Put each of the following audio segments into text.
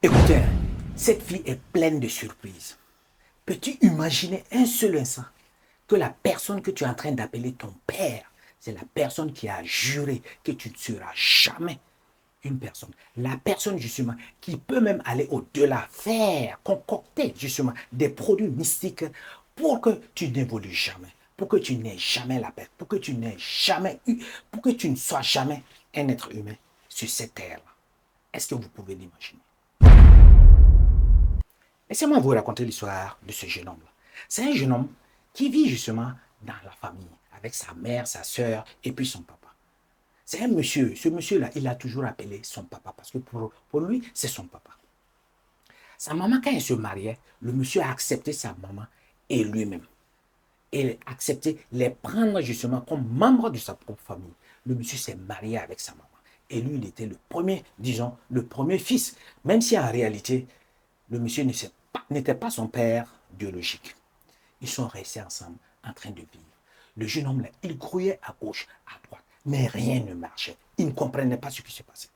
Écoutez, cette vie est pleine de surprises. Peux-tu imaginer un seul instant que la personne que tu es en train d'appeler ton père, c'est la personne qui a juré que tu ne seras jamais une personne. La personne justement qui peut même aller au-delà, faire, concocter justement des produits mystiques pour que tu n'évolues jamais, pour que tu n'aies jamais la paix, pour que tu n'aies jamais eu, pour que tu ne sois jamais un être humain sur cette terre-là. Est-ce que vous pouvez l'imaginer? Laissez-moi vous raconter l'histoire de ce jeune homme-là. C'est un jeune homme qui vit justement dans la famille, avec sa mère, sa soeur et puis son papa. C'est un monsieur, ce monsieur-là, il a toujours appelé son papa parce que pour lui, c'est son papa. Sa maman, quand elle se mariait, le monsieur a accepté sa maman et lui-même. Et a accepté les prendre justement comme membre de sa propre famille. Le monsieur s'est marié avec sa maman. Et lui, il était le premier, disons, le premier fils. Même si en réalité, le monsieur n'était pas son père biologique. Ils sont restés ensemble en train de vivre. Le jeune homme, là, il grouillait à gauche, à droite, mais rien ne marchait. Il ne comprenait pas ce qui se passait.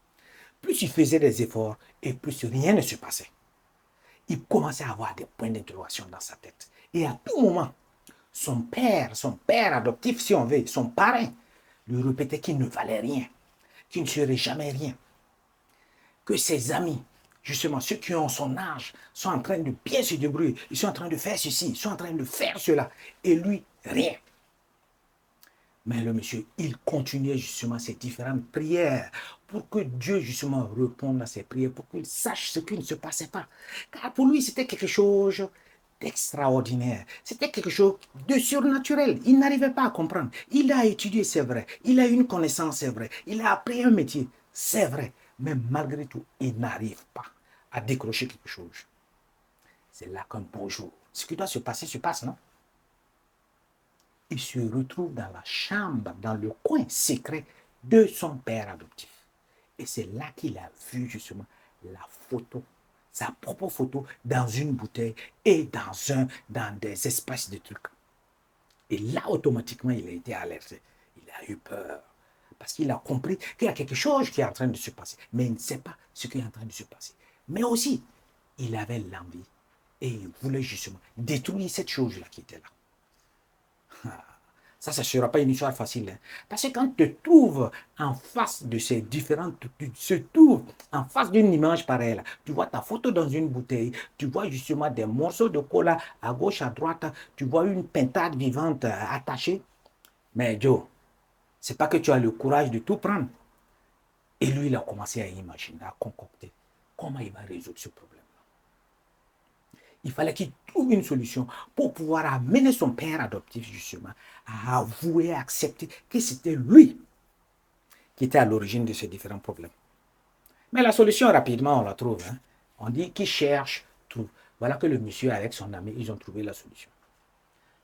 Plus il faisait des efforts et plus rien ne se passait. Il commençait à avoir des points d'interrogation dans sa tête. Et à tout moment, son père adoptif, si on veut, son parrain, lui répétait qu'il ne valait rien, qu'il ne serait jamais rien, que ses amis, justement ceux qui ont son âge, sont en train de bien se débrouiller, ils sont en train de faire ceci, ils sont en train de faire cela, et lui, rien. Mais le monsieur, il continuait justement ses différentes prières pour que Dieu justement réponde à ses prières, pour qu'il sache ce qui ne se passait pas. Car pour lui, c'était quelque chose d'extraordinaire. C'était quelque chose de surnaturel. Il n'arrivait pas à comprendre. Il a étudié, c'est vrai. Il a une connaissance, c'est vrai. Il a appris un métier, c'est vrai. Mais malgré tout, il n'arrive pas à décrocher quelque chose. C'est là qu'un beau jour, ce qui doit se passe, non? Il se retrouve dans la chambre, dans le coin secret de son père adoptif. Et c'est là qu'il a vu justement la photo, sa propre photo dans une bouteille et dans des espèces de trucs. Et là, automatiquement, il a été alerté. Il a eu peur. Parce qu'il a compris qu'il y a quelque chose qui est en train de se passer. Mais il ne sait pas ce qui est en train de se passer. Mais aussi, il avait l'envie et il voulait justement détruire cette chose-là qui était là. Ça ne sera pas une histoire facile. Hein. Parce que quand tu te trouves en face de ces différentes, tu te trouves en face d'une image pareille, tu vois ta photo dans une bouteille, tu vois justement des morceaux de cola à gauche, à droite, tu vois une pintade vivante attachée. Mais Joe, c'est pas que tu as le courage de tout prendre. Et lui, il a commencé à imaginer, à concocter comment il va résoudre ce problème. Il fallait qu'il trouve une solution pour pouvoir amener son père adoptif, justement, à avouer, à accepter que c'était lui qui était à l'origine de ces différents problèmes. Mais la solution, rapidement, on la trouve. Hein. On dit qui cherche, trouve. Voilà que le monsieur, avec son ami, ils ont trouvé la solution.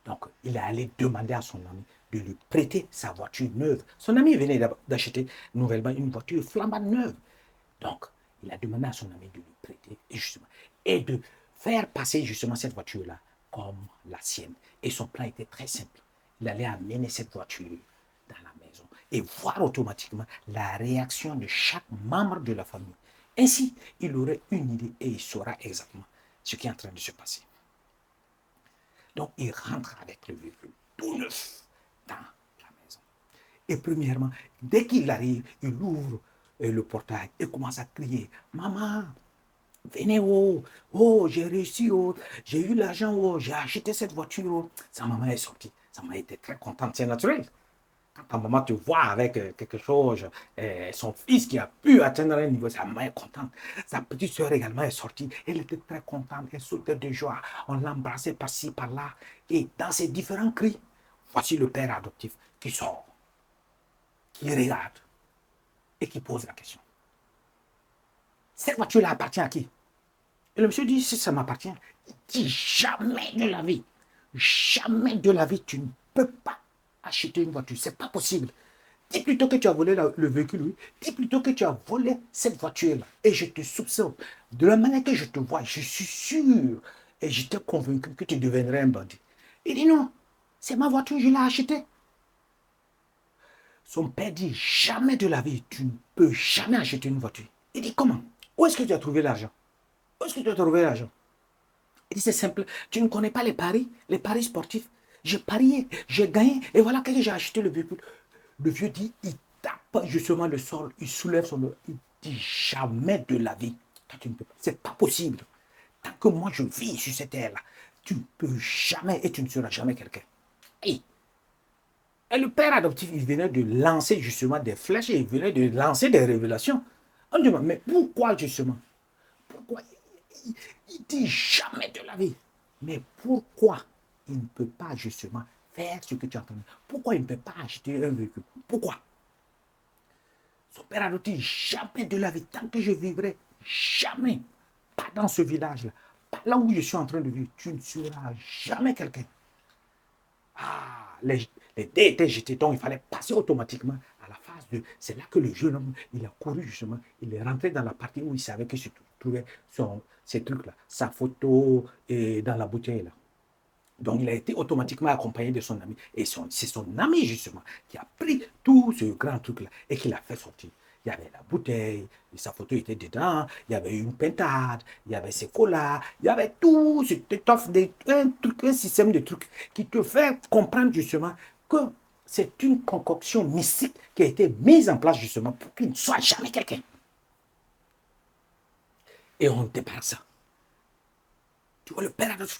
Donc, il est allé demander à son ami de lui prêter sa voiture neuve. Son ami venait d'acheter nouvellement une voiture flambant neuve. Donc, il a demandé à son ami de lui prêter et de faire passer justement cette voiture-là comme la sienne. Et son plan était très simple. Il allait amener cette voiture dans la maison et voir automatiquement la réaction de chaque membre de la famille. Ainsi, il aurait une idée et il saura exactement ce qui est en train de se passer. Donc, il rentre avec le véhicule tout neuf dans la maison. Et premièrement, dès qu'il arrive, il ouvre le portail et commence à crier, maman, venez, oh, oh, j'ai réussi, oh, j'ai eu l'argent, oh, j'ai acheté cette voiture. Oh. Sa maman est sortie. Sa maman était très contente, c'est naturel. Quand ta maman te voit avec quelque chose, son fils qui a pu atteindre un niveau, sa maman est contente. Sa petite soeur également est sortie. Elle était très contente, elle sautait de joie. On l'embrassait par-ci, par-là. Et dans ces différents cris, voici le père adoptif qui sort, qui regarde et qui pose la question. Cette voiture-là appartient à qui? Et le monsieur dit, si ça m'appartient, il dit, jamais de la vie, tu ne peux pas acheter une voiture. C'est pas possible. Dis plutôt que tu as volé le véhicule, oui. Dis plutôt que tu as volé cette voiture-là. Et je te soupçonne. De la manière que je te vois, je suis sûr et j'étais convaincu que tu deviendrais un bandit. Il dit non, c'est ma voiture, je l'ai achetée. Son père dit, jamais de la vie, tu ne peux jamais acheter une voiture. Il dit, comment? Où est-ce que tu as trouvé l'argent? Où est-ce que tu as trouvé l'argent? Il dit, c'est simple. Tu ne connais pas les paris sportifs. J'ai parié, j'ai gagné, et voilà que j'ai acheté le vieux. Le vieux dit, il tape justement le sol, il soulève son dos, il dit jamais de la vie. Toi, tu ne peux pas. C'est pas possible. Tant que moi je vis sur cette terre-là, tu ne peux jamais et tu ne seras jamais quelqu'un. Et, et le père adoptif, il venait de lancer justement des flèches et il venait de lancer des révélations. On dit, mais pourquoi justement? Pourquoi il dit jamais de la vie. Mais pourquoi il ne peut pas justement faire ce que tu as entendu? Pourquoi il ne peut pas acheter un véhicule? Pourquoi? Son père a dit jamais de la vie, tant que je vivrai, jamais, pas dans ce village-là, pas là où je suis en train de vivre, tu ne seras jamais quelqu'un. Ah, les dés étaient jetés, donc il fallait passer automatiquement à la phase 2. C'est là que le jeune homme, il a couru justement, il est rentré dans la partie où il savait que se trouvait ces trucs-là, sa photo et dans la bouteille là. Donc il a été automatiquement accompagné de son ami. Et c'est son ami justement qui a pris tout ce grand truc-là et qui l'a fait sortir. Il y avait la bouteille, sa photo était dedans, il y avait une pintade, il y avait ses colas, il y avait tout cette étoffe, un système de trucs qui te fait comprendre justement que c'est une concoction mystique qui a été mise en place justement pour qu'il ne soit jamais quelqu'un. Et on départ ça. Tu vois, le père a notre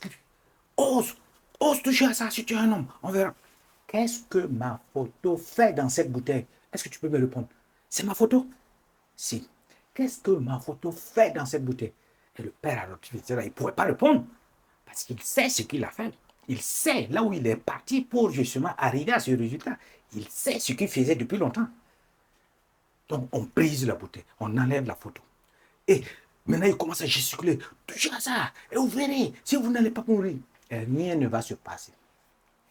ose, ose toucher à ça si tu es un homme. On verra. Qu'est-ce que ma photo fait dans cette bouteille? Est-ce que tu peux me répondre? C'est ma photo? Si. Qu'est-ce que ma photo fait dans cette bouteille? Et le père adoptif, il ne pourrait pas répondre parce qu'il sait ce qu'il a fait. Il sait là où il est parti pour justement arriver à ce résultat. Il sait ce qu'il faisait depuis longtemps. Donc on brise la bouteille, on enlève la photo. Et maintenant il commence à gesticuler. Touchez à ça et vous verrez, si vous n'allez pas mourir, rien ne va se passer.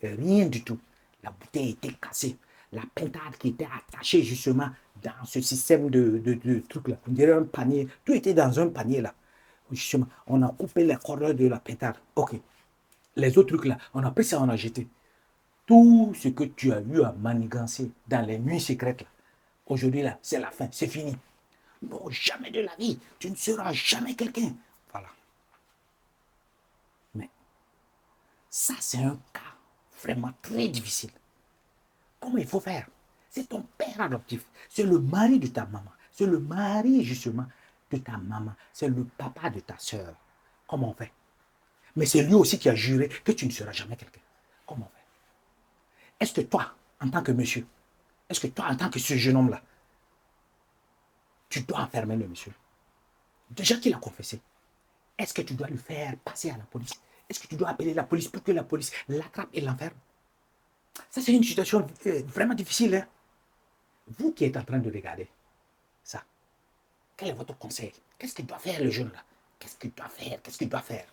Rien du tout. La bouteille était cassée. La pintade qui était attachée justement dans ce système de trucs là. On dirait un panier. Tout était dans un panier là. Justement, on a coupé les cordes de la pintade. Ok. Les autres trucs là, on a pris ça, on a jeté. Tout ce que tu as eu à manigancer dans les nuits secrètes là, aujourd'hui là, c'est la fin, c'est fini. Non, jamais de la vie. Tu ne seras jamais quelqu'un. Voilà. Mais ça, c'est un cas vraiment très difficile. Comment il faut faire? C'est ton père adoptif. C'est le mari de ta maman. C'est le mari, justement, de ta maman. C'est le papa de ta soeur. Comment on fait? Mais c'est lui aussi qui a juré que tu ne seras jamais quelqu'un. Comment on fait? Est-ce que toi, en tant que monsieur, est-ce que toi, en tant que ce jeune homme-là, tu dois enfermer le monsieur? Déjà qu'il a confessé, est-ce que tu dois le faire passer à la police? Est-ce que tu dois appeler la police pour que la police l'attrape et l'enferme? Ça, c'est une situation vraiment difficile. Hein? Vous qui êtes en train de regarder ça, quel est votre conseil? Qu'est-ce qu'il doit faire le jeune là? Qu'est-ce qu'il doit faire? Qu'est-ce qu'il doit faire?